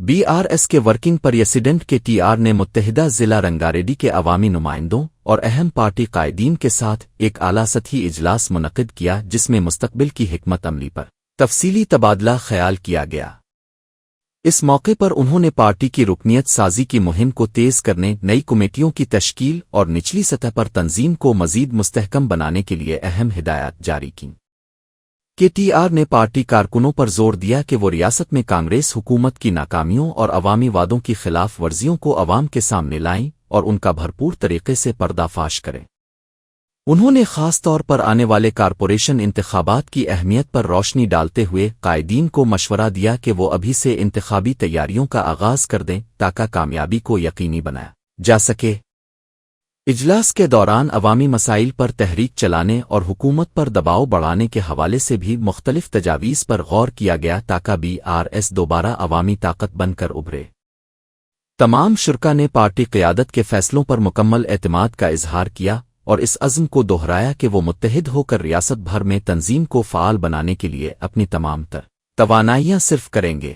BRS کے working president کے TR نے متحدہ ضلع رنگاریڈی کے عوامی نمائندوں اور اہم پارٹی قائدین کے ساتھ ایک اعلیٰ سطحی اجلاس منعقد کیا جس میں مستقبل کی حکمت عملی پر تفصیلی تبادلہ خیال کیا گیا۔ اس موقع پر انہوں نے پارٹی کی رکنیت سازی کی مہم کو تیز کرنے، نئی کمیٹیوں کی تشکیل اور نچلی سطح پر تنظیم کو مزید مستحکم بنانے کے لیے اہم ہدایات جاری کیں۔ TR نے پارٹی کارکنوں پر زور دیا کہ وہ ریاست میں کانگریس حکومت کی ناکامیوں اور عوامی وعدوں کی خلاف ورزیوں کو عوام کے سامنے لائیں اور ان کا بھرپور طریقے سے پردہ فاش کریں۔ انہوں نے خاص طور پر آنے والے کارپوریشن انتخابات کی اہمیت پر روشنی ڈالتے ہوئے قائدین کو مشورہ دیا کہ وہ ابھی سے انتخابی تیاریوں کا آغاز کر دیں تاکہ کامیابی کو یقینی بنایا جا سکے۔ اجلاس کے دوران عوامی مسائل پر تحریک چلانے اور حکومت پر دباؤ بڑھانے کے حوالے سے بھی مختلف تجاویز پر غور کیا گیا تاکہ BRS دوبارہ عوامی طاقت بن کر ابھرے۔ تمام شرکا نے پارٹی قیادت کے فیصلوں پر مکمل اعتماد کا اظہار کیا اور اس عزم کو دہرایا کہ وہ متحد ہو کر ریاست بھر میں تنظیم کو فعال بنانے کے لیے اپنی تمام توانائیاں صرف کریں گے۔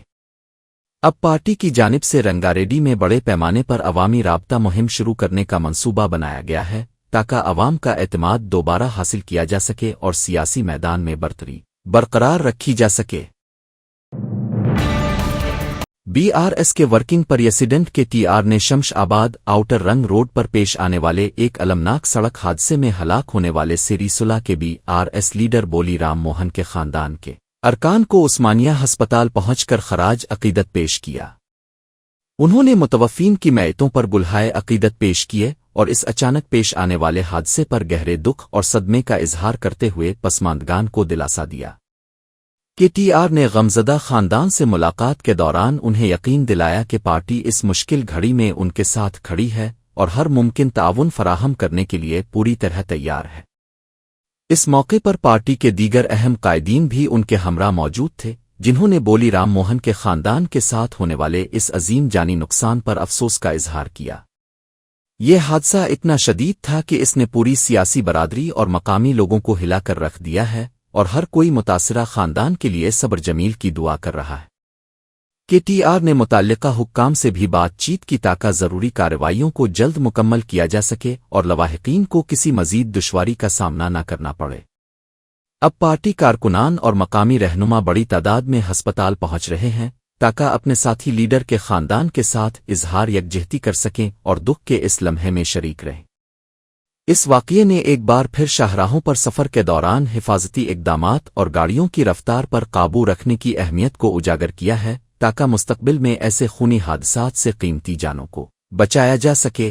اب پارٹی کی جانب سے رنگاریڈی میں بڑے پیمانے پر عوامی رابطہ مہم شروع کرنے کا منصوبہ بنایا گیا ہے تاکہ عوام کا اعتماد دوبارہ حاصل کیا جا سکے اور سیاسی میدان میں برتری برقرار رکھی جا سکے۔ BRS کے ورکنگ پریزیڈنٹ کے TR نے شمش آباد آؤٹر رنگ روڈ پر پیش آنے والے ایک المناک سڑک حادثے میں ہلاک ہونے والے سری سلہ کے BRS لیڈر بولی رام موہن کے خاندان کے ارکان کو عثمانیہ ہسپتال پہنچ کر خراج عقیدت پیش کیا۔ انہوں نے متوفین کی میتوں پر گلہائے عقیدت پیش کیے اور اس اچانک پیش آنے والے حادثے پر گہرے دکھ اور صدمے کا اظہار کرتے ہوئے پسماندگان کو دلاسا دیا۔ TR نے غمزدہ خاندان سے ملاقات کے دوران انہیں یقین دلایا کہ پارٹی اس مشکل گھڑی میں ان کے ساتھ کھڑی ہے اور ہر ممکن تعاون فراہم کرنے کے لیے پوری طرح تیار ہے۔ اس موقع پر پارٹی کے دیگر اہم قائدین بھی ان کے ہمراہ موجود تھے جنہوں نے بولی رام موہن کے خاندان کے ساتھ ہونے والے اس عظیم جانی نقصان پر افسوس کا اظہار کیا۔ یہ حادثہ اتنا شدید تھا کہ اس نے پوری سیاسی برادری اور مقامی لوگوں کو ہلا کر رکھ دیا ہے اور ہر کوئی متاثرہ خاندان کے لیے صبر جمیل کی دعا کر رہا ہے۔ TR نے متعلقہ حکام سے بھی بات چیت کی تاکہ ضروری کارروائیوں کو جلد مکمل کیا جا سکے اور لواحقین کو کسی مزید دشواری کا سامنا نہ کرنا پڑے۔ اب پارٹی کارکنان اور مقامی رہنما بڑی تعداد میں ہسپتال پہنچ رہے ہیں تاکہ اپنے ساتھی لیڈر کے خاندان کے ساتھ اظہار یکجہتی کر سکیں اور دکھ کے اس لمحے میں شریک رہیں۔ اس واقعے نے ایک بار پھر شاہراہوں پر سفر کے دوران حفاظتی اقدامات اور گاڑیوں کی رفتار پر قابو رکھنے کی اہمیت کو اجاگر کیا ہے تاکہ مستقبل میں ایسے خونی حادثات سے قیمتی جانوں کو بچایا جا سکے۔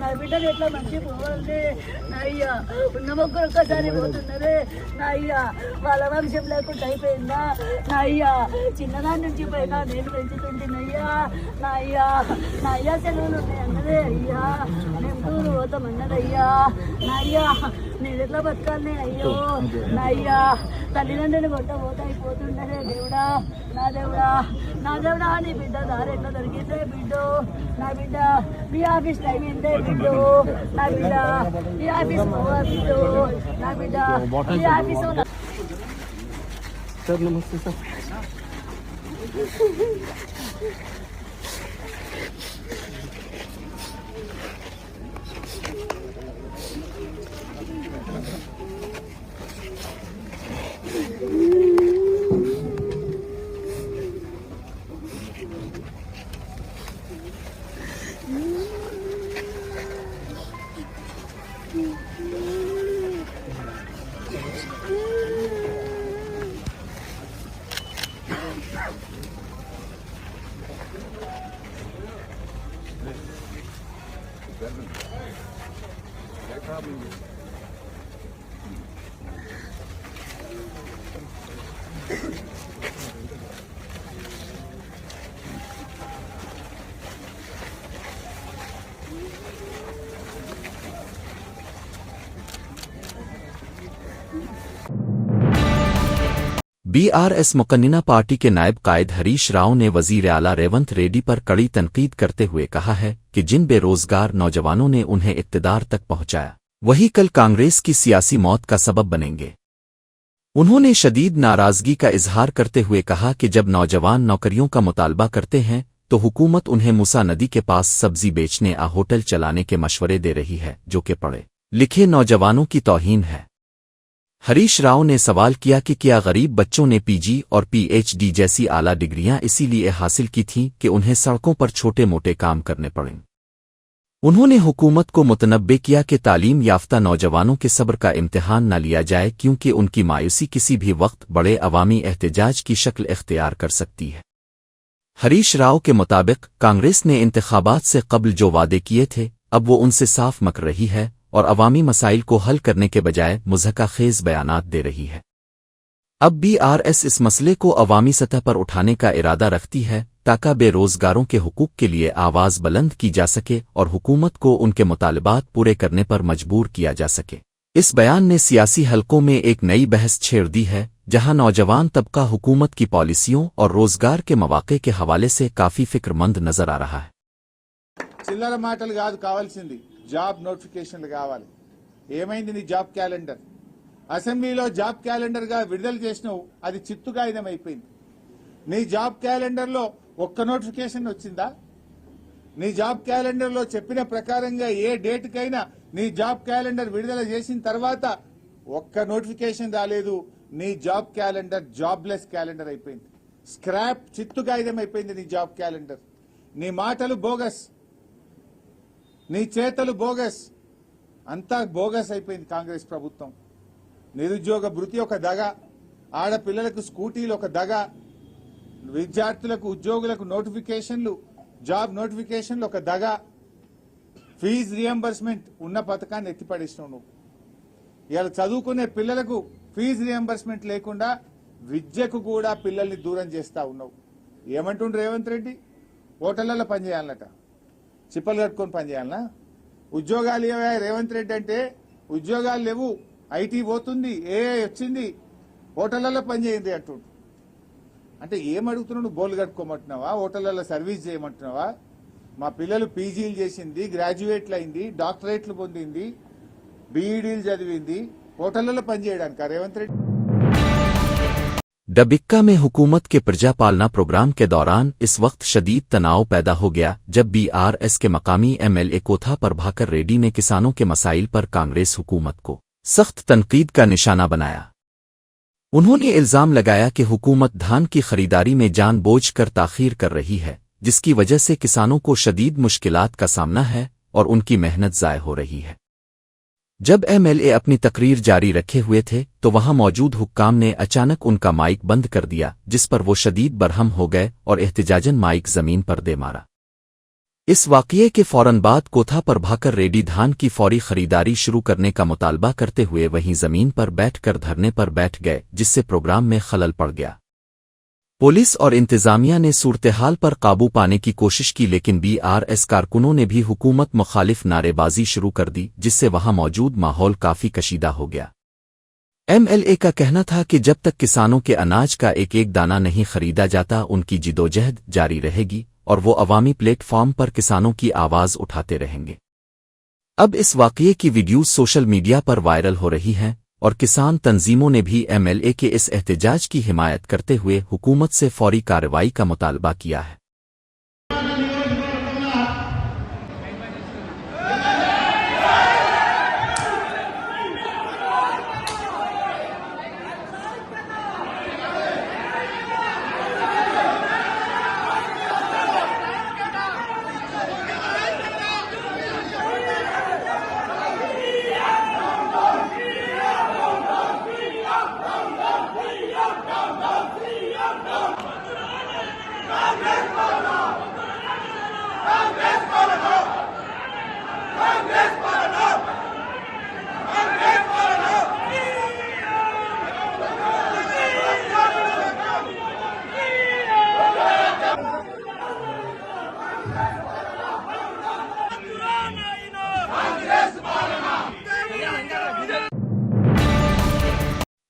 నా బిడ్డలు ఎట్లా మంచి పోవాలి అయ్యా ఉన్న ముగ్గురు ఒక్కసారి పోతున్నదే నా అయ్యా వాళ్ళ వంశం లేకుండా అయిపోయిందా నా అయ్యా చిన్నదాని నుంచి పోయినా నేను పెంచుతుంటేనయ్యా నా అయ్యా సెలవులు ఉన్నాయన్నదే అయ్యా నేను టూరు పోతామన్నదయ్యా నా అయ్యా నేను ఎట్లా బతకాలి అయ్యో నా అయ్యా తల్లిదండ్రులు కొట్ట పోతా అయిపోతుండదే దేవుడా నా దేవుడా నీ బిడ్డ దారి ఎట్లా దొరికిందే బిడ్డో నా బిడ్డ మీ ఆఫీస్ టైం ఏంటే బిడ్డో నా బిడ్డ మీ ఆఫీస్ పోవా బిడ్డో నా బిడ్డ మీ ఆఫీస్ सर नमस्ते सर। बीआरएस मुकन्निना पार्टी के नायब कायद हरीश राव ने वजीर आला रेवंत रेड्डी पर कड़ी तनकीद करते हुए कहा है कि जिन बेरोजगार नौजवानों ने उन्हें इक्तदार तक पहुंचाया वही कल कांग्रेस की सियासी मौत का सबब बनेंगे। उन्होंने शदीद नाराजगी का इजहार करते हुए कहा कि जब नौजवान नौकरियों का मुतालबा करते हैं तो हुकूमत उन्हें मूसा नदी के पास सब्जी बेचने या होटल चलाने के मशवरे दे रही है, जो कि पढ़े लिखे नौजवानों की तौहीन है। हरीश राव ने सवाल किया कि क्या गरीब बच्चों ने पीजी और पीएचडी जैसी आला डिग्रियां इसीलिए हासिल की थीं कि उन्हें सड़कों पर छोटे मोटे काम करने पड़ें। उन्होंने हुकूमत को मुतनब्बे किया कि तालीम याफ्ता नौजवानों के सब्र का इम्तिहान न लिया जाए, क्योंकि उनकी मायूसी किसी भी वक्त बड़े अवामी एहतजाज की शक्ल इख्तियार कर सकती है। हरीश राव के मुताबिक कांग्रेस ने इंतखाबात से कबल जो वादे किए थे अब वो उनसे साफ मकर रही है और अवामी मसाइल को हल करने के बजाय मुज़हकाखेज़ बयानात दे रही है। अब बीआरएस इस मसले को अवामी सतह पर उठाने का इरादा रखती है ताकि बेरोजगारों के हुकूक के लिए आवाज़ बुलंद की जा सके और हुकूमत को उनके मुतालबात पूरे करने पर मजबूर किया जा सके। इस बयान ने सियासी हलकों में एक नई बहस छेड़ दी है, जहां नौजवान तबका हुकूमत की पॉलिसियों और रोजगार के मौके के हवाले से काफी फिक्रमंद नजर आ रहा है। చిల్లర మాటలు కాదు కావాల్సింది, జాబ్ నోటిఫికేషన్లు కావాలి. ఏమైంది నీ జాబ్ క్యాలెండర్? అసెంబ్లీలో జాబ్ క్యాలెండర్ గా విడుదల చేసినావు, అది చిత్తు కాగితం అయిపోయింది. నీ జాబ్ క్యాలెండర్ లో ఒక్క నోటిఫికేషన్ వచ్చిందా? నీ జాబ్ క్యాలెండర్ లో చెప్పిన ప్రకారంగా ఏ డేట్ కైనా నీ జాబ్ క్యాలెండర్ విడుదల చేసిన తర్వాత ఒక్క నోటిఫికేషన్ రాలేదు. నీ జాబ్ క్యాలెండర్ జాబ్లెస్ క్యాలెండర్ అయిపోయింది. స్క్రాప్ చిత్తు కాగితం అయిపోయింది నీ జాబ్ క్యాలెండర్. నీ మాటలు బోగస్, నీ చేతలు బోగస్, అంతా బోగస్ అయిపోయింది కాంగ్రెస్ ప్రభుత్వం. నిరుద్యోగ భృతి ఒక దగ, ఆడపిల్లలకు స్కూటీలు ఒక దగ, విద్యార్థులకు ఉద్యోగులకు నోటిఫికేషన్లు జాబ్ నోటిఫికేషన్లు ఒక దగ, ఫీజు రియంబర్స్మెంట్ ఉన్న పథకాన్ని ఎత్తిపడేసినావు నువ్వు. ఇవాళ చదువుకునే పిల్లలకు ఫీజు రియంబర్స్మెంట్ లేకుండా విద్యకు కూడా పిల్లల్ని దూరం చేస్తా ఉన్నావు. ఏమంటుండ్రు రేవంత్ రెడ్డి? హోటళ్లలో పనిచేయాలన్నట, చిప్పలు కట్టుకొని పనిచేయాలనా? ఉద్యోగాలు ఏవా రేవంత్ రెడ్డి అంటే? ఉద్యోగాలు లేవు, ఐటీ పోతుంది, ఏఐ వచ్చింది, హోటళ్లలో పనిచేయండి అంటుండ్రు. అంటే ఏమడుగుతున్నావు? బోలు కట్టుకోమంటున్నావా? హోటళ్లలో సర్వీస్ చేయమంటున్నావా? మా పిల్లలు పీజీలు చేసింది, గ్రాడ్యుయేట్లు అయింది, డాక్టరేట్లు పొందింది, బీఈడీలు చదివింది, హోటళ్లలో పనిచేయడానికి రేవంత్ రెడ్డి? डबिक्का में हुकूमत के प्रजा पालना प्रोग्राम के दौरान इस वक्त शदीद तनाव पैदा हो गया जब बीआरएस के मकामी एमएलए कोथा प्रभाकर रेड्डी ने किसानों के मसाइल पर कांग्रेस हुकूमत को सख्त तनकीद का निशाना बनाया। उन्होंने इल्जाम लगाया कि हुकूमत धान की खरीदारी में जानबूझकर ताखीर कर रही है, जिसकी वजह से किसानों को शदीद मुश्किलात का सामना है और उनकी मेहनत ज़ाय हो रही है। जब एमएलए अपनी तकरीर जारी रखे हुए थे तो वहां मौजूद हुक्काम ने अचानक उनका माइक बंद कर दिया, जिस पर वो शदीद बरहम हो गए और एहतिजाजन माइक जमीन पर दे मारा। इस वाक़ये के फौरन बाद कोथा प्रभाकर रेड्डी धान की फौरी खरीदारी शुरू करने का मुतालबा करते हुए वहीं जमीन पर बैठकर धरने पर बैठ गए, जिससे प्रोग्राम में खलल पड़ गया। पुलिस और इंतजामिया ने सूरत-ए-हाल पर काबू पाने की कोशिश की, लेकिन बीआरएस कारकुनों ने भी हुकूमत मुखालिफ नारेबाजी शुरू कर दी, जिससे वहां मौजूद माहौल काफी कशीदा हो गया। एमएलए का कहना था कि जब तक किसानों के अनाज का एक एक दाना नहीं खरीदा जाता उनकी जिदोजहद जारी रहेगी और वो अवामी प्लेटफॉर्म पर किसानों की आवाज उठाते रहेंगे। अब इस वाक़ये की वीडियोज सोशल मीडिया पर वायरल हो रही हैं और किसान तंजीमों ने भी एमएलए के इस एहतजाज की हिमायत करते हुए हुकूमत से फौरी कार्रवाई का मुतालबा किया है।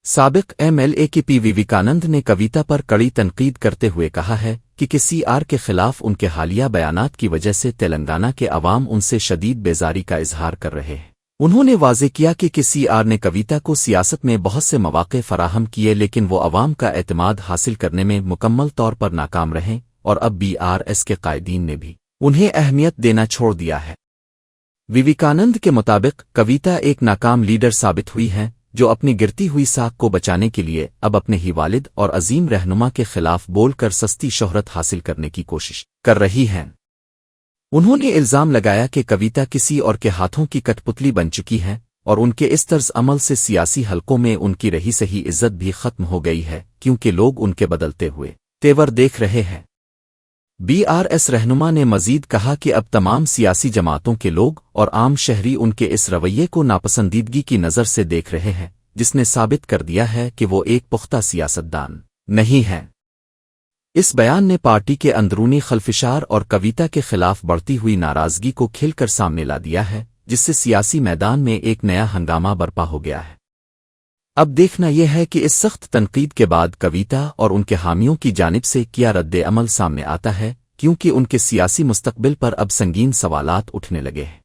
साबिक एमएलए के पी विवेकानंद ने कविता पर कड़ी तनकीद करते हुए कहा है कि सीआर के खिलाफ उनके हालिया बयानात की वजह से तेलंगाना के अवाम उनसे शदीद बेजारी का इजहार कर रहे हैं। उन्होंने वाज़े किया कि सीआर ने कविता को सियासत में बहुत से मौक़े फराहम किए, लेकिन वो अवाम का एतमाद हासिल करने में मुकम्मल तौर पर नाकाम रहे और अब बीआरएस के कायदीन ने भी उन्हें अहमियत देना छोड़ दिया है। विवेकानंद के मुताबिक कविता एक नाकाम लीडर साबित हुई है जो अपनी गिरती हुई साख को बचाने के लिए अब अपने ही वालिद और अजीम रहनुमा के खिलाफ बोलकर सस्ती शोहरत हासिल करने की कोशिश कर रही है। उन्होंने इल्जाम लगाया कि कविता किसी और के हाथों की कठपुतली बन चुकी है और उनके इस तर्ज अमल से सियासी हलकों में उनकी रही सही इज्जत भी खत्म हो गई है, क्योंकि लोग उनके बदलते हुए तेवर देख रहे हैं। बीआरएस रहनुमा ने मजीद कहा कि अब तमाम सियासी जमातों के लोग और आम शहरी उनके इस रवैये को नापसंदीदगी की नज़र से देख रहे हैं, जिसने साबित कर दिया है कि वो एक पुख्ता सियासतदान नहीं है। इस बयान ने पार्टी के अंदरूनी खलफिशार और कविता के खिलाफ बढ़ती हुई नाराजगी को खिलकर सामने ला दिया है, जिससे सियासी मैदान में एक नया हंगामा बर्पा हो गया है। अब देखना यह है कि इस सख्त तनकीद के बाद कविता और उनके हामियों की जानिब से क्या रद्द अमल सामने आता है, क्योंकि उनके सियासी मुस्तकबिल पर अब संगीन सवालात उठने लगे हैं।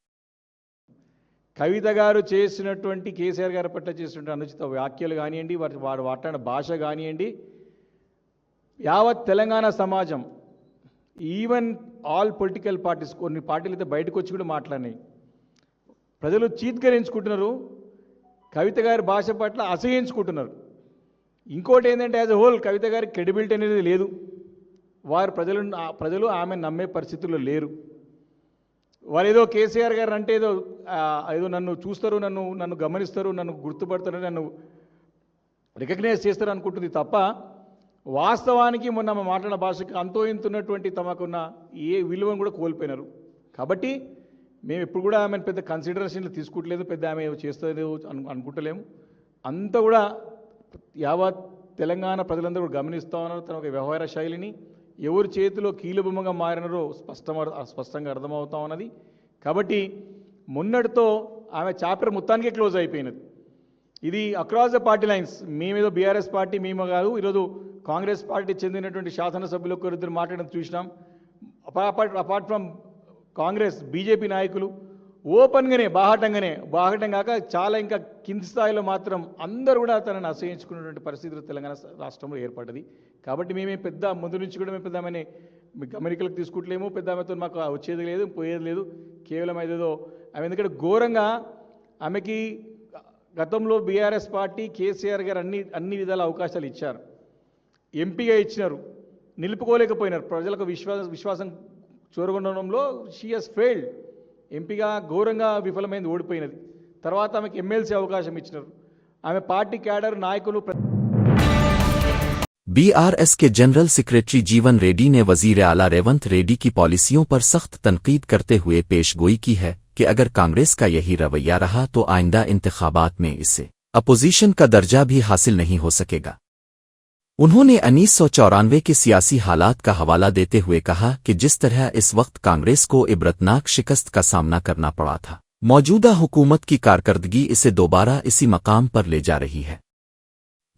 కవిత గారు చేసినటువంటి కేసీఆర్ గారి పట్ల చేసినటువంటి అనుచిత వ్యాఖ్యలు కానివ్వండి, వాడు మాట్లాడిన భాష కానివ్వండి, యావత్ తెలంగాణ సమాజం, ఈవెన్ ఆల్ పొలిటికల్ పార్టీస్, కొన్ని పార్టీలు అయితే బయటకు వచ్చి కూడా మాట్లాడినాయి. ప్రజలు చీత్కరించుకుంటున్నారు, కవిత గారి భాష పట్ల అసహించుకుంటున్నారు. ఇంకోటి ఏంటంటే యాజ్ ఎ హోల్ కవిత గారి క్రెడిబిలిటీ అనేది లేదు. వారు ప్రజలు ఆమె నమ్మే పరిస్థితుల్లో లేరు. వారు ఏదో కేసీఆర్ గారు అంటే ఏదో నన్ను చూస్తారు, నన్ను గమనిస్తారు, నన్ను గుర్తుపడతారు, నన్ను రికగ్నైజ్ చేస్తారు అనుకుంటుంది తప్ప వాస్తవానికి మొన్న మాట్లాడిన భాషకు అంతో ఇంతున్నటువంటి తమకున్న ఏ విలువను కూడా కోల్పోయినారు. కాబట్టి మేము ఎప్పుడు కూడా ఆమెను పెద్ద కన్సిడరేషన్లు తీసుకోవట్లేదు, పెద్ద ఆమె చేస్తుంది అనుకుంటలేము. అంతా కూడా యావత్ తెలంగాణ ప్రజలందరూ కూడా గమనిస్తూ ఉన్నారు తన ఒక వ్యవహార శైలిని. ఎవరి చేతిలో కీలుబొమ్మగా మారినారో స్పష్టంగా అర్థమవుతా ఉన్నది. కాబట్టి మొన్నటితో ఆమె చాప్టర్ మొత్తానికే క్లోజ్ అయిపోయినది. ఇది అక్రాస్ ద పార్టీ లైన్స్. మేమేదో బీఆర్ఎస్ పార్టీ మేము కాదు, ఈరోజు కాంగ్రెస్ పార్టీ చెందినటువంటి శాసనసభ్యులు ఒకరిద్దరు మాట్లాడడం చూసినాం. అపార్ట్ ఫ్రమ్ కాంగ్రెస్, బీజేపీ నాయకులు ఓపెన్గానే బాహటం కాక చాలా ఇంకా కింది స్థాయిలో మాత్రం అందరూ కూడా తనని అసహించుకున్నటువంటి పరిస్థితులు తెలంగాణ రాష్ట్రంలో ఏర్పడ్డది. కాబట్టి మేమే పెద్ద ముందు నుంచి కూడా మేము పెద్ద ఆమెని గమనికలకు తీసుకుంటలేము, పెద్ద ఆమెతో మాకు వచ్చేది లేదు, పోయేది లేదు. కేవలం ఏదేదో ఆమె ఎందుకంటే ఘోరంగా ఆమెకి గతంలో బీఆర్ఎస్ పార్టీ కేసీఆర్ గారు అన్ని విధాల అవకాశాలు ఇచ్చారు, ఎంపీగా ఇచ్చినారు, నిలుపుకోలేకపోయినారు. ప్రజలకు విశ్వాసం చూరగొనడంలో షీ హస్ ఫెయిల్డ్. ఎంపీగా ఘోరంగా విఫలమైంది, ఓడిపోయినది. తర్వాత ఆమెకు ఎమ్మెల్సీ అవకాశం ఇచ్చినారు. ఆమె పార్టీ క్యాడర్ నాయకులు. बीआरएस के जनरल सेक्रेटरी जीवन रेड्डी ने वजीर आला रेवंत रेड्डी की पॉलिसियों पर सख्त तनकीद करते हुए पेशगोई की है कि अगर कांग्रेस का यही रवैया रहा तो आइंदा इंतखाबात में इससे अपोजिशन का दर्जा भी हासिल नहीं हो सकेगा। उन्होंने 1994 के सियासी हालात का हवाला देते हुए कहा कि जिस तरह इस वक्त कांग्रेस को इबरतनाक शिकस्त का सामना करना पड़ा था, मौजूदा हुकूमत की कारकर्दगी इसे दोबारा इसी मकाम पर ले जा रही है।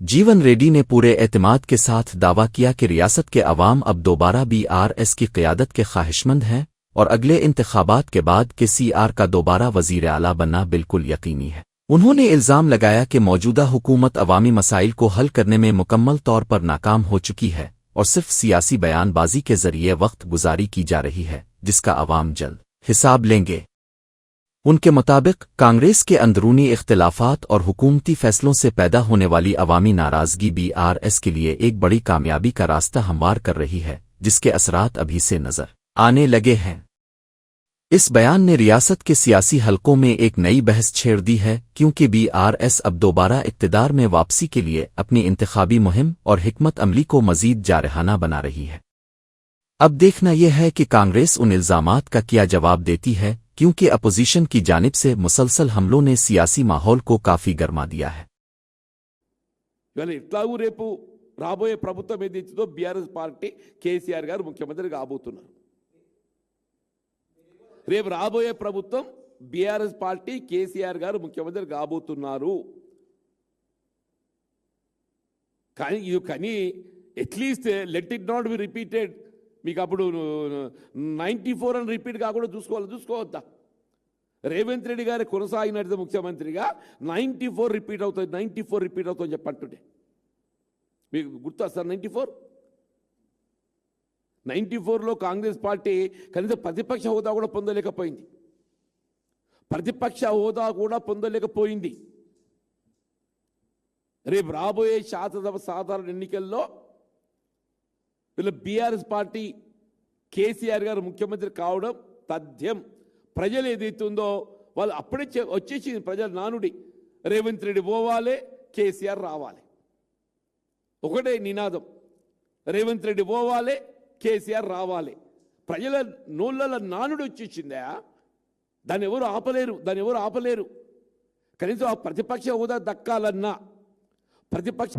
जीवन रेड्डी ने पूरे एतमाद के साथ दावा किया कि रियासत के अवाम अब दोबारा बीआरएस की क़यादत के ख्वाहिशमंद हैं और अगले इंतखाबात के बाद सीआर का दोबारा वजीर आला बनना बिल्कुल यकीनी है। उन्होंने इल्ज़ाम लगाया कि मौजूदा हुकूमत अवामी मसाइल को हल करने में मुकम्मल तौर पर नाकाम हो चुकी है और सिर्फ सियासी बयानबाजी के जरिए वक्त गुजारी की जा रही है, जिसका अवाम जल्द हिसाब लेंगे। उनके मुताबिक कांग्रेस के अंदरूनी इख्तिलाफात और हुकूमती फैसलों से पैदा होने वाली अवामी नाराजगी बीआरएस के लिए एक बड़ी कामयाबी का रास्ता हमवार कर रही है, जिसके असरात अभी से नजर आने लगे हैं। इस बयान ने रियासत के सियासी हलकों में एक नई बहस छेड़ दी है, क्योंकि बीआरएस अब दोबारा इक़्तिदार में वापसी के लिए अपनी इंतखाबी मुहिम और हिकमत अमली को मजीद जारहाना बना रही है। अब देखना यह है कि कांग्रेस उन इल्ज़ामात का क्या जवाब देती है, क्योंकि अपोजिशन की जानिब से मुसलसल हमलों ने सियासी माहौल को काफी गर्मा दिया है। ఇట్లాగూ రేపు రాబోయే ప్రభుత్వం ఏదైతుందో బీఆర్ఎస్ పార్టీ కేసీఆర్ గారు ముఖ్యమంత్రి కాబోతున్నారు. రేపు రాబోయే ప్రభుత్వం బీఆర్ఎస్ పార్టీ కేసీఆర్ గారు ముఖ్యమంత్రి కాబోతున్నారు. కానీ at least let it not be repeated. మీకు అప్పుడు 94 అని రిపీట్ కాకుండా చూసుకోవద్దా? రేవంత్ రెడ్డి గారి కొనసాగినట్టు ముఖ్యమంత్రిగా 94 రిపీట్ అవుతుంది చెప్పంటుంటే మీకు గుర్తు సార్? 94లో కాంగ్రెస్ పార్టీ కనీసం ప్రతిపక్ష హోదా కూడా పొందలేకపోయింది. రేపు రాబోయే శాసనసభ సాధారణ ఎన్నికల్లో వీళ్ళ బీఆర్ఎస్ పార్టీ కేసీఆర్ గారు ముఖ్యమంత్రి కావడం తథ్యం. ప్రజలు ఏదైతుందో వాళ్ళు అప్పుడే వచ్చేసింది ప్రజల నానుడి, రేవంత్ రెడ్డి పోవాలి, కేసీఆర్ రావాలి. ఒకటే నినాదం, రేవంత్ రెడ్డి పోవాలి, కేసీఆర్ రావాలి. ప్రజల నోళ్ళ నానుడి వచ్చేసిందా? దాన్ని ఎవరు ఆపలేరు. కనీసం ఆ ప్రతిపక్ష హోదా దక్కాలన్నా प्रतिपक्ष।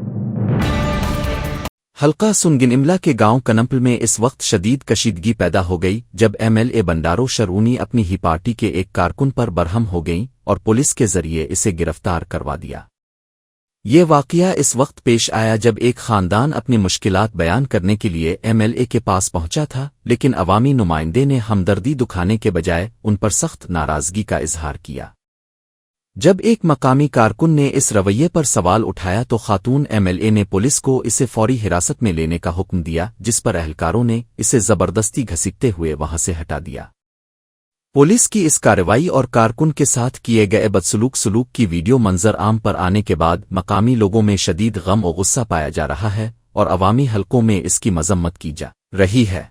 हल्का सुनगिन इमला के गांव कनम्पल में इस वक्त शदीद कशीदगी पैदा हो गई जब एमएलए बंडारो शरूनी अपनी ही पार्टी के एक कारकुन पर बरहम हो गईं और पुलिस के जरिए इसे गिरफ्तार करवा दिया। ये वाकया इस वक्त पेश आया जब एक खानदान अपनी मुश्किलात बयान करने के लिए एमएलए के पास पहुंचा था, लेकिन अवामी नुमाइंदे ने हमदर्दी दिखाने के बजाय उन पर सख्त नाराजगी का इजहार किया। जब एक मकामी कारकुन ने इस रवैये पर सवाल उठाया तो खातून एमएलए ने पुलिस को इसे फौरी हिरासत में लेने का हुक्म दिया, जिस पर अहलकारों ने इसे जबरदस्ती घसीटते हुए वहां से हटा दिया। पुलिस की इस कार्रवाई और कारकुन के साथ किए गए बदसलूक की वीडियो मंजर आम पर आने के बाद मकामी लोगों में शदीद गम और गुस्सा पाया जा रहा है और अवामी हलकों में इसकी मजम्मत की जा रही है।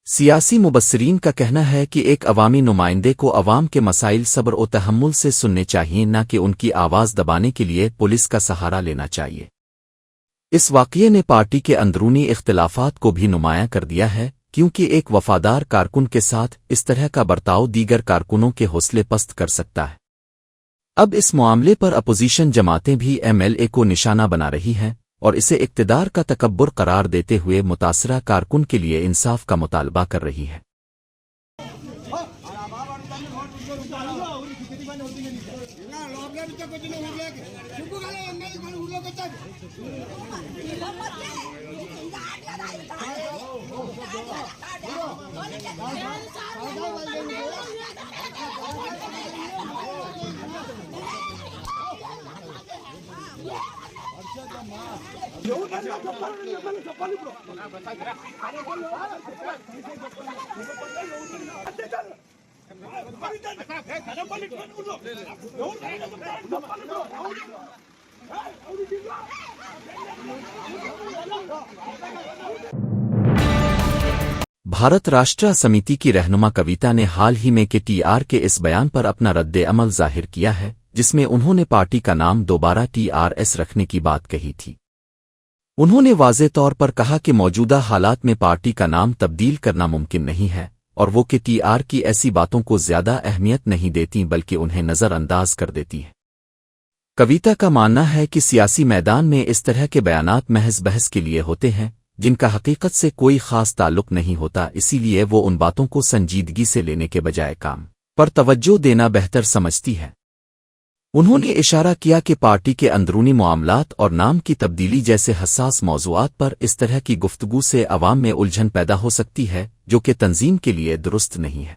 सियासी मुबस्सिरीन का कहना है कि एक अवामी नुमाइंदे को अवाम के मसाइल सब्र और तहम्मुल से सुनने चाहिए, न कि उनकी आवाज़ दबाने के लिए पुलिस का सहारा लेना चाहिए। इस वाक़ये ने पार्टी के अंदरूनी इख्तिलाफात को भी नुमायां कर दिया है, क्योंकि एक वफादार कारकुन के साथ इस तरह का बर्ताव दीगर कारकुनों के हौसले पस्त कर सकता है। अब इस मामले पर अपोजिशन जमातें भी एमएलए को निशाना बना रही हैं और इसे इक्तिदार का तकब्बुर करार देते हुए मुतासरा कारकुन के लिए इंसाफ का मुतालबा कर रही है। भारत राष्ट्र समिति की रहनुमा कविता ने हाल ही में टीआर के इस बयान पर अपना रद्द अमल जाहिर किया है, जिसमें उन्होंने पार्टी का नाम दोबारा टीआरएस रखने की बात कही थी। उन्होंने वाज़े तौर पर कहा कि मौजूदा हालात में पार्टी का नाम तब्दील करना मुमकिन नहीं है और वो टीआर की ऐसी बातों को ज्यादा अहमियत नहीं देती बल्कि उन्हें नज़रअंदाज कर देती है। कविता का मानना है कि सियासी मैदान में इस तरह के बयानात महज बहस के लिए होते हैं, जिनका हकीकत से कोई खास ताल्लुक नहीं होता, इसीलिए वो उन बातों को संजीदगी से लेने के बजाय काम पर तवज्जो देना बेहतर समझती है। उन्होंने इशारा किया कि पार्टी के अंदरूनी मामलात और नाम की तब्दीली जैसे हसास मौज़ूआत पर इस तरह की गुफ्तगू से अवाम में उलझन पैदा हो सकती है, जो कि तंजीम के लिए दुरुस्त नहीं है।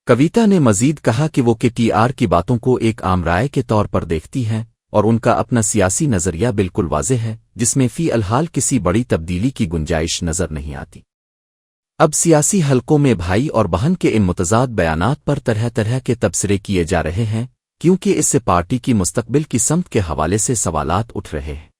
कविता ने मजीद कहा कि वो टीआर की बातों को एक आम राय के तौर पर देखती हैं और उनका अपना सियासी नज़रिया बिल्कुल वाज़ेह है, जिसमें फ़ी अलहाल किसी बड़ी तब्दीली की गुंजाइश नज़र नहीं आती। अब सियासी हलकों में भाई और बहन के इन मुतज़ाद बयानात पर तरह तरह के तबसरे किए जा रहे हैं, क्योंकि इससे पार्टी की मुस्तकबिल की समत के हवाले से सवालात उठ रहे हैं।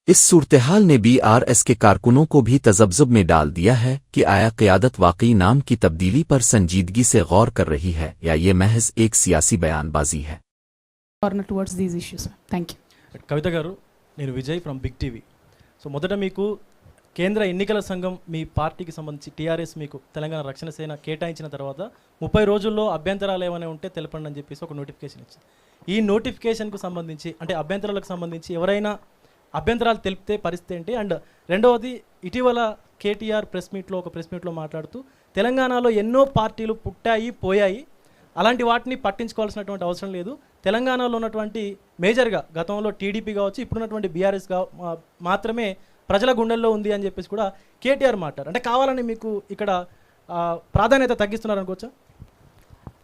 इस सूरतहाल ने बीआरएस के कारकुनों को भी तजब्जुब में डाल दिया है कि आया क़यादत वाकई नाम की तब्दीली पर संजीदगी से गौर कर रही है या ये महज एक सियासी बयानबाजी है। towards these issues. Thank you. Kavitha గారు, నేను Vijay from Big TV. So మొదట మీకు కేంద్ర ఎన్నికల సంఘం మీ పార్టీకి సంబంధించి టీఆర్ఎస్ మీకు తెలంగాణ రక్షణ సేన కేటాయించిన తర్వాత 30 రోజుల్లో అభ్యంతరాలు ఏమైనా ఉంటే తెలపండి అని చెప్పేసి ఒక నోటిఫికేషన్ ఇచ్చింది. ఈ నోటిఫికేషన్కు సంబంధించి అంటే అభ్యంతరాలకు సంబంధించి ఎవరైనా అభ్యంతరాలు తెలిపితే పరిస్థితి ఏంటి? అండ్ రెండవది, ఇటీవల కేటీఆర్ ఒక ప్రెస్ మీట్లో మాట్లాడుతూ తెలంగాణలో ఎన్నో పార్టీలు పుట్టాయి పోయాయి, అలాంటి వాటిని పట్టించుకోవాల్సినటువంటి అవసరం లేదు. తెలంగాణలో ఉన్నటువంటి మేజర్గా గతంలో టీడీపీ కావచ్చు, ఇప్పుడున్నటువంటి బీఆర్ఎస్ మాత్రమే ప్రజల గుండెల్లో ఉంది అని చెప్పేసి కూడా కేటీఆర్ మాట్లాడారు. అంటే కావాలని మీకు ఇక్కడ ప్రాధాన్యత తగ్గిస్తున్నారు అనుకోవచ్చా?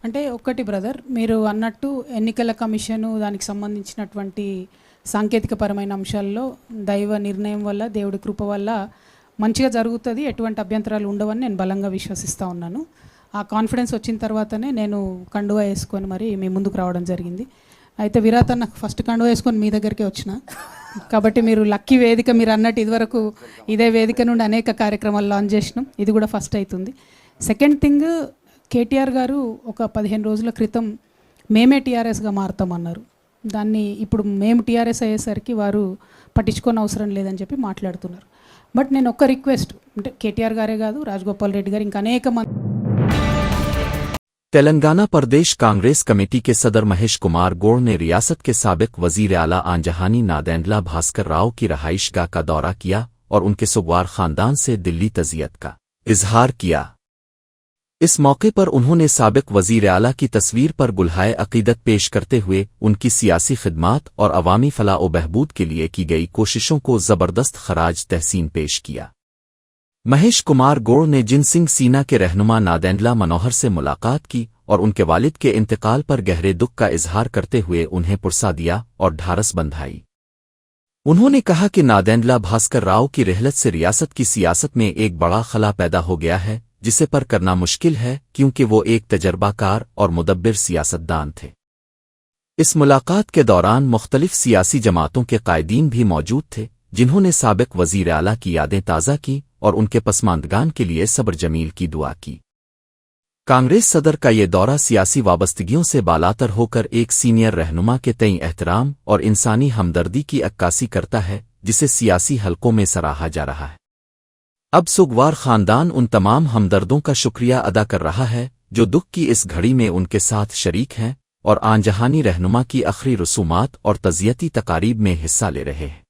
అంటే ఒక్కటి బ్రదర్, మీరు అన్నట్టు ఎన్నికల కమిషను దానికి సంబంధించినటువంటి సాంకేతికపరమైన అంశాల్లో దైవ నిర్ణయం వల్ల, దేవుడి కృప వల్ల మంచిగా జరుగుతుంది, ఎటువంటి అభ్యంతరాలు ఉండవని నేను బలంగా విశ్వసిస్తూ ఉన్నాను. ఆ కాన్ఫిడెన్స్ వచ్చిన తర్వాతనే నేను కండువా వేసుకొని మరి మీ ముందుకు రావడం జరిగింది. అయితే విరాట్ అన్న ఫస్ట్ కండువా వేసుకొని మీ దగ్గరికే వచ్చిన, కాబట్టి మీరు లక్కీ వేదిక. మీరు అన్నట్టు ఇదివరకు ఇదే వేదిక నుండి అనేక కార్యక్రమాలు లాంచ్ చేసినాం, ఇది కూడా ఫస్ట్ అవుతుంది. సెకండ్ థింగ్, కేటీఆర్ గారు ఒక 15 రోజుల క్రితం మేమే టీఆర్ఎస్గా మారుతామన్నారు. దాన్ని ఇప్పుడు మేము టీఆర్ఎస్ అయ్యేసరికి వారు పట్టించుకోని అవసరం లేదని చెప్పి మాట్లాడుతున్నారు. బట్ నేను ఒక్క రిక్వెస్ట్, అంటే కేటీఆర్ గారే కాదు, రాజగోపాల్ రెడ్డి గారు, ఇంకా అనేక మంది. तेलंगाना प्रदेश कांग्रेस कमेटी के सदर महेश कुमार गौड़ ने रियासत के साबिक वजीर आला आंजहानी नादेंडला भास्कर राव की रहाइशगाह का दौरा किया और उनके सुगवार खानदान से दिली तज़ियत का इजहार किया। इस मौके पर उन्होंने साबिक वजीर आला की तस्वीर पर गुलहाए अकीदत पेश करते हुए उनकी सियासी खिदमात और अवामी फलाह व बहबूद के लिए की गई कोशिशों को ज़बरदस्त खराज तहसीन पेश किया। महेश कुमार गौड़ ने जिन सिंह सीना के रहनुमा नादेंडला मनोहर से मुलाकात की और उनके वालिद के इंतकाल पर गहरे दुख का इजहार करते हुए उन्हें पुरसा दिया और ढारस बंधाई। उन्होंने कहा कि नादेंडला भास्कर राव की रिहलत से रियासत की सियासत में एक बड़ा खला पैदा हो गया है, जिसे पर करना मुश्किल है, क्योंकि वो एक तजर्बाकार और मुदब्बिर सियासतदान थे। इस मुलाकात के दौरान मुख्तलिफ सियासी जमातों के कायदीन भी मौजूद थे, जिन्होंने साबिक वजीर आला की यादें ताज़ा की और उनके पसमानदगान के लिए सब्र जमील की दुआ की। कांग्रेस सदर का ये दौरा सियासी वाबस्तगियों से बालातर होकर एक सीनियर रहनुमा के तई एहतराम और इंसानी हमदर्दी की अक्कासी करता है, जिसे सियासी हलकों में सराहा जा रहा है। अब सुगवार खानदान उन तमाम हमदर्दों का शुक्रिया अदा कर रहा है जो दुख की इस घड़ी में उनके साथ शरीक हैं और आंजहानी रहनुमा की आखिरी रसूमात और तज़ियती तकारीब में हिस्सा ले रहे हैं।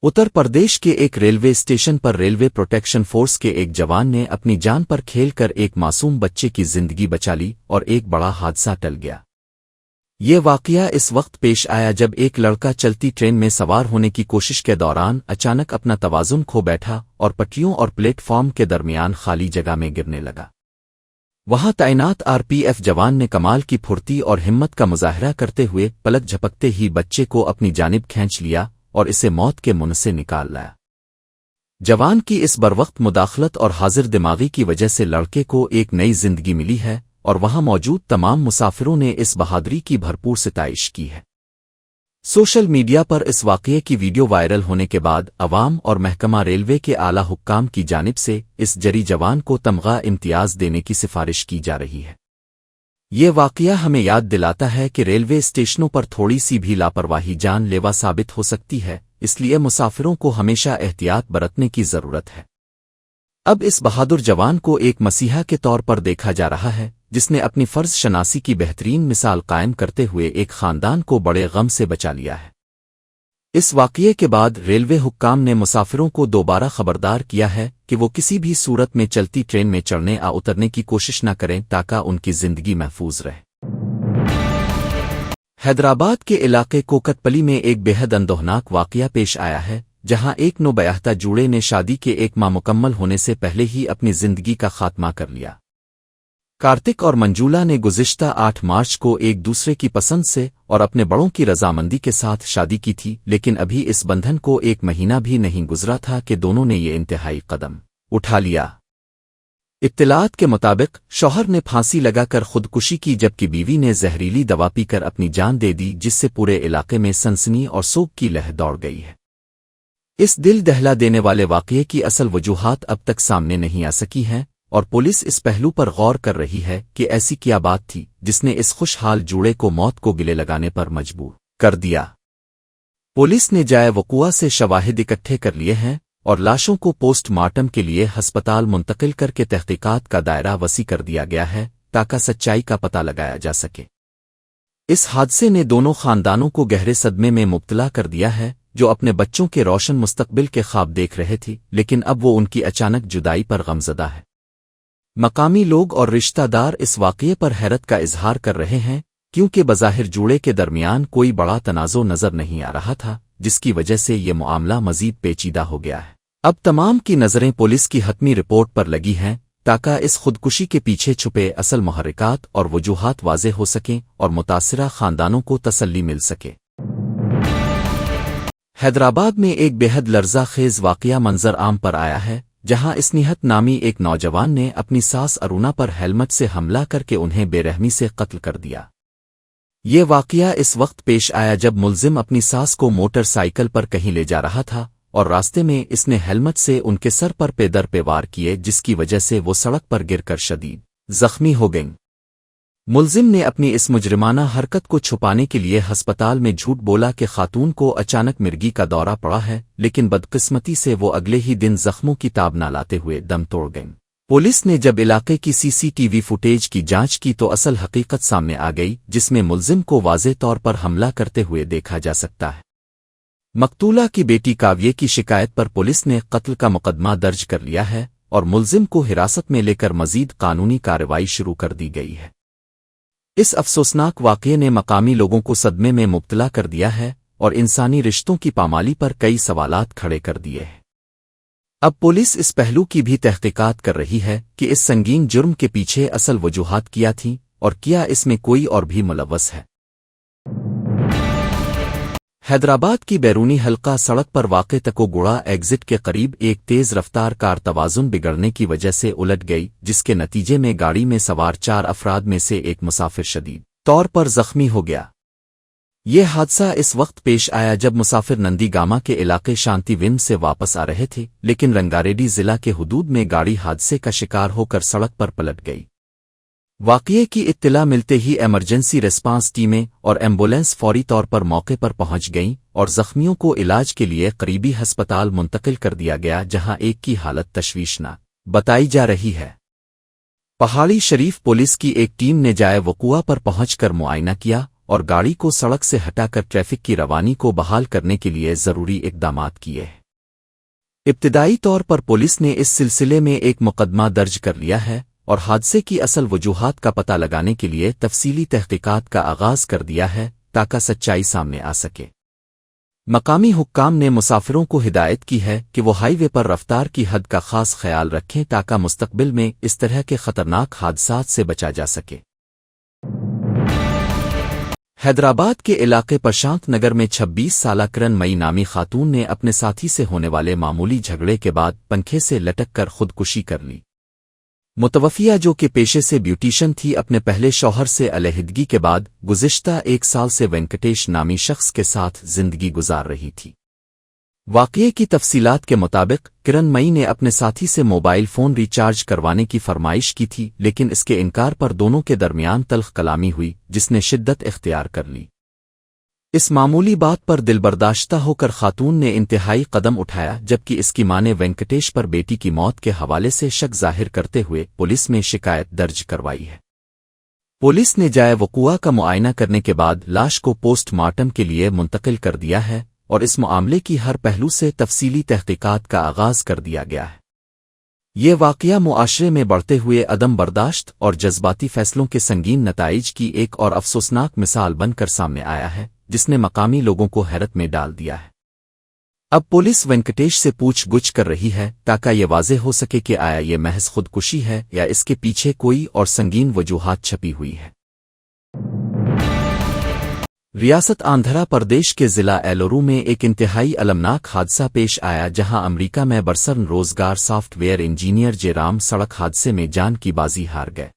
उत्तर प्रदेश के एक रेलवे स्टेशन पर रेलवे प्रोटेक्शन फोर्स के एक जवान ने अपनी जान पर खेलकर एक मासूम बच्चे की जिंदगी बचा ली और एक बड़ा हादसा टल गया। ये वाकया इस वक्त पेश आया जब एक लड़का चलती ट्रेन में सवार होने की कोशिश के दौरान अचानक अपना तवाज़ुन खो बैठा और पटरियों और प्लेटफॉर्म के दरमियान खाली जगह में गिरने लगा। वहां तैनात आरपीएफ जवान ने कमाल की फुर्ती और हिम्मत का मुजाहरा करते हुए पलक झपकते ही बच्चे को अपनी जानिब खींच लिया और इसे मौत के मुंह से निकाल लाया। जवान की इस बरवक्त मुदाखलत और हाजिर दिमागी की वजह से लड़के को एक नई जिंदगी मिली है और वहां मौजूद तमाम मुसाफिरों ने इस बहादुरी की भरपूर सिताइश की है। सोशल मीडिया पर इस वाक़ये की वीडियो वायरल होने के बाद अवाम और महकमा रेलवे के आला हुक्काम की जानिब से इस जरी जवान को तमगा इम्तियाज देने की सिफारिश की जा रही है। ये वाक़या हमें याद दिलाता है कि रेलवे स्टेशनों पर थोड़ी सी भी लापरवाही जानलेवा साबित हो सकती है, इसलिए मुसाफिरों को हमेशा एहतियात बरतने की ज़रूरत है। अब इस बहादुर जवान को एक मसीहा के तौर पर देखा जा रहा है, जिसने अपनी फ़र्ज शनासी की बेहतरीन मिसाल कायम करते हुए एक ख़ानदान को बड़े गम से बचा लिया है। इस वाक़ये के बाद रेलवे हुक्काम ने मुसाफिरों को दोबारा खबरदार किया है कि वो किसी भी सूरत में चलती ट्रेन में चढ़ने या उतरने की कोशिश न करें ताकि उनकी जिंदगी महफूज रहे। हैदराबाद के इलाके कोकटपली में एक बेहद अंदोहनाक वाक़या पेश आया है, जहां एक नौबयाहता जूड़े ने शादी के एक माह मुकम्मल होने से पहले ही अपनी जिंदगी का खात्मा कर लिया। कार्तिक और मंजूला ने गुज़िश्ता 8 मार्च को एक दूसरे की पसंद से और अपने बड़ों की रजामंदी के साथ शादी की थी, लेकिन अभी इस बंधन को 1 महीना भी नहीं गुजरा था कि दोनों ने ये इंतहाई कदम उठा लिया। इत्तलात के मुताबिक शौहर ने फांसी लगाकर खुदकुशी की, जबकि बीवी ने जहरीली दवा पीकर अपनी जान दे दी, जिससे पूरे इलाके में सनसनी और सोग की लहर दौड़ गई है। इस दिल दहला देने वाले वाक़ये की असल वजूहात अब तक सामने नहीं आ सकी हैं और पुलिस इस पहलू पर गौर कर रही है कि ऐसी क्या बात थी जिसने इस खुशहाल जूड़े को मौत को गिले लगाने पर मजबूर कर दिया। पुलिस ने जाए वक़ुआ से शवाहिद इकट्ठे कर लिए हैं और लाशों को पोस्टमार्टम के लिए हस्पताल मुंतकिल करके तहकीकात का दायरा वसी कर दिया गया है ताकि सच्चाई का पता लगाया जा सके। इस हादसे ने दोनों खानदानों को गहरे सदमे में मुब्तला कर दिया है, जो अपने बच्चों के रोशन मुस्तकबिल के ख्वाब देख रहे थे, लेकिन अब वो उनकी अचानक जुदाई पर गमज़दा है। मकामी लोग और रिश्तेदार इस वाक़ये पर हैरत का इजहार कर रहे हैं क्योंकि बज़ाहिर जूड़े के दरमियान कोई बड़ा तनाज़ो नज़र नहीं आ रहा था, जिसकी वजह से ये मामला मज़ीद पेचीदा हो गया है। अब तमाम की नज़रें पुलिस की हतमी रिपोर्ट पर लगी हैं ताकि इस खुदकुशी के पीछे छुपे असल मुहर्रिकात और वजूहात वाज़ेह हो सकें और मुतासिरा ख़ानदानों को तसल्ली मिल सके। हैदराबाद में एक बेहद लर्जा खेज वाक़या मंजर आम पर आया है, जहां इसनिहत नामी एक नौजवान ने अपनी सास अरुणा पर हेलमेट से हमला करके उन्हें बेरहमी से कत्ल कर दिया। ये वाक़या इस वक्त पेश आया जब मुलजिम अपनी सास को मोटरसाइकिल पर कहीं ले जा रहा था और रास्ते में इसने हेलमेट से उनके सर पर पेदर पे वार किए, जिसकी वजह से वो सड़क पर गिरकर शदीद जख्मी हो गईं। मुलजिम ने अपनी इस मुजरिमाना हरकत को छुपाने के लिए हस्पताल में झूठ बोला कि खातून को अचानक मिर्गी का दौरा पड़ा है, लेकिन बदकिस्मती से वो अगले ही दिन जख्मों की ताब न लाते हुए दम तोड़ गईं। पुलिस ने जब इलाके की सीसीटीवी फुटेज की जांच की तो असल हकीकत सामने आ गई, जिसमें मुलजिम को वाज़े तौर पर हमला करते हुए देखा जा सकता है। मकतूला की बेटी काव्ये की शिकायत पर पुलिस ने कत्ल का मुकदमा दर्ज कर लिया है और मुलजिम को हिरासत में लेकर मजीद कानूनी कार्रवाई शुरू कर दी गई है। इस अफसोसनाक वाक़ये ने मकामी लोगों को सदमे में मुब्तला कर दिया है और इंसानी रिश्तों की पामाली पर कई सवालात खड़े कर दिए हैं। अब पुलिस इस पहलू की भी तहकीकात कर रही है कि इस संगीन जुर्म के पीछे असल वजूहात क्या थीं और क्या इसमें कोई और भी मुलव्वस है। हैदराबाद की बैरूनी हल्का सड़क पर वाक़े तकोगुड़ा एग्जिट के करीब एक तेज़ रफ्तार कार तवाज़ुन बिगड़ने की वजह से उलट गई, जिसके नतीजे में गाड़ी में सवार 4 अफराद में से एक मुसाफिर शदीद तौर पर जख्मी हो गया। ये हादसा इस वक्त पेश आया जब मुसाफिर नंदीगामा के इलाके शांतिवन से वापस आ रहे थे, लेकिन रंगारेड्डी जिला के हुदूद में गाड़ी हादसे का शिकार होकर सड़क पर पलट गई। वाक़ये की इत्तला मिलते ही इमरजेंसी रिस्पांस टीमें और एम्बुलेंस फौरी तौर पर मौके पर पहुंच गईं और जख्मियों को इलाज के लिए करीबी अस्पताल मुंतकिल कर दिया गया, जहां एक की हालत तशवीशनाक बताई जा रही है। पहाड़ी शरीफ पुलिस की एक टीम ने जाए वक़ुआ पर पहुंचकर मुआयना किया और गाड़ी को सड़क से हटाकर ट्रैफिक की रवानी को बहाल करने के लिए ज़रूरी इक़दामात किए। इब्तिदाई तौर पर पुलिस ने इस सिलसिले में एक मुकदमा दर्ज कर लिया है और हादसे की असल वजूहात का पता लगाने के लिए तफसीली तहकीकात का आगाज़ कर दिया है ताकि सच्चाई सामने आ सके। मकामी हुक्काम ने मुसाफिरों को हिदायत की है कि वो हाईवे पर रफ्तार की हद का खास ख्याल रखें ताकि मुस्तकबिल में इस तरह के खतरनाक हादसात से बचा जा सके। हैदराबाद के इलाके प्रशांत नगर में 26 साला किरण मई नामी खातून ने अपने साथी से होने वाले मामूली झगड़े के बाद पंखे से लटक कर खुदकुशी कर ली। मुतवफ़िया, जो कि पेशे से ब्यूटिशन थी, अपने पहले शौहर से अलहदगी के बाद गुज़िश्ता 1 साल से वेंकटेश नामी शख्स के साथ जिंदगी गुजार रही थी। वाक़ये की तफसीलात के मुताबिक किरण मई ने अपने साथी से मोबाइल फ़ोन रिचार्ज करवाने की फरमाइश की थी, लेकिन इसके इनकार पर दोनों के दरमियान तल्ख़ कलामी हुई, जिसने शिद्दत इख्तियार कर ली। इस मामूली बात पर दिलबर्दाश्ता होकर खातून ने इंतहाई कदम उठाया, जबकि इसकी मां ने वेंकटेश पर बेटी की मौत के हवाले से शक जाहिर करते हुए पुलिस में शिकायत दर्ज करवाई है। पुलिस ने जाए वक़ुआ का मुआयना करने के बाद लाश को पोस्टमार्टम के लिए मुंतकिल कर दिया है और इस मामले की हर पहलू से तफसीली तहकीकात का आगाज़ कर दिया गया है। ये वाक़या मुआशरे में बढ़ते हुए अदम बर्दाश्त और जज्बाती फैसलों के संगीन नताइज की एक और अफसोसनाक मिसाल बनकर सामने आया है, जिसने मकामी लोगों को हैरत में डाल दिया है। अब पुलिस वेंकटेश से पूछ-गुछ कर रही है ताकि ये वाज़े हो सके कि आया ये महज खुदकुशी है या इसके पीछे कोई और संगीन वजूहात छपी हुई है। रियासत आंध्रा प्रदेश के ज़िला एलोरू में एक इंतहाई अलमनाक हादसा पेश आया, जहां अमरीका में बरसर रोजगार सॉफ्टवेयर इंजीनियर जेराम सड़क हादसे में जान की बाजी हार गए।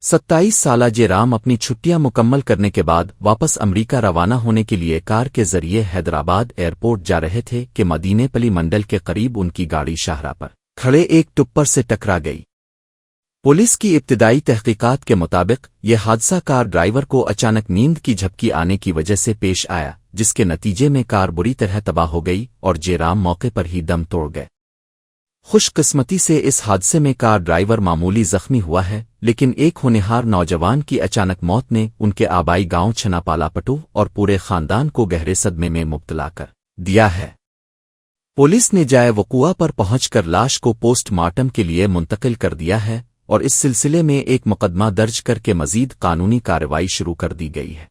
27 साला जेराम अपनी छुट्टियां मुकम्मल करने के बाद वापस अमरीका रवाना होने के लिए कार के जरिए हैदराबाद एयरपोर्ट जा रहे थे कि मदीनेपल्ली मंडल के करीब उनकी गाड़ी शाहरा पर खड़े एक टिप्पर से टकरा गई। पुलिस की इब्तिदाई तहकीकात के मुताबिक यह हादसा कार ड्राइवर को अचानक नींद की झपकी आने की वजह से पेश आया, जिसके नतीजे में कार बुरी तरह तबाह हो गई और जेराम मौके पर ही दम तोड़ गए। खुशकिस्मती से इस हादसे में कार ड्राइवर मामूली जख्मी हुआ है, लेकिन एक होनहार नौजवान की अचानक मौत ने उनके आबाई गांव छनापालापटू और पूरे खानदान को गहरे सदमे में मुब्तला कर दिया है। पुलिस ने जाए वक़ुआ पर पहुंचकर लाश को पोस्टमार्टम के लिए मुंतकिल कर दिया है اور اس سلسلے میں ایک مقدمہ درج کر کے مزید قانونی کارروائی شروع کر دی گئی ہے۔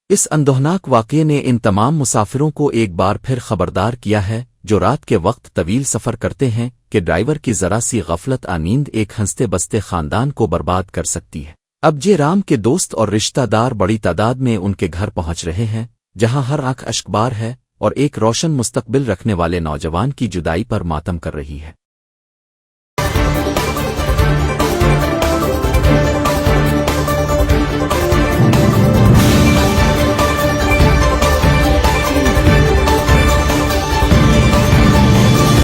اس اندوہناک واقعے نے ان تمام مسافروں کو ایک بار پھر خبردار کیا ہے جو رات کے وقت طویل سفر کرتے ہیں کہ ڈرائیور کی ذرا سی غفلت نیند ایک ہنستے بستے خاندان کو برباد کر سکتی ہے۔ اب جے رام کے دوست اور رشتہ دار بڑی تعداد میں ان کے گھر پہنچ رہے ہیں، جہاں ہر آنکھ اشکبار ہے اور ایک روشن مستقبل رکھنے والے نوجوان کی جدائی پر ماتم کر رہی ہے۔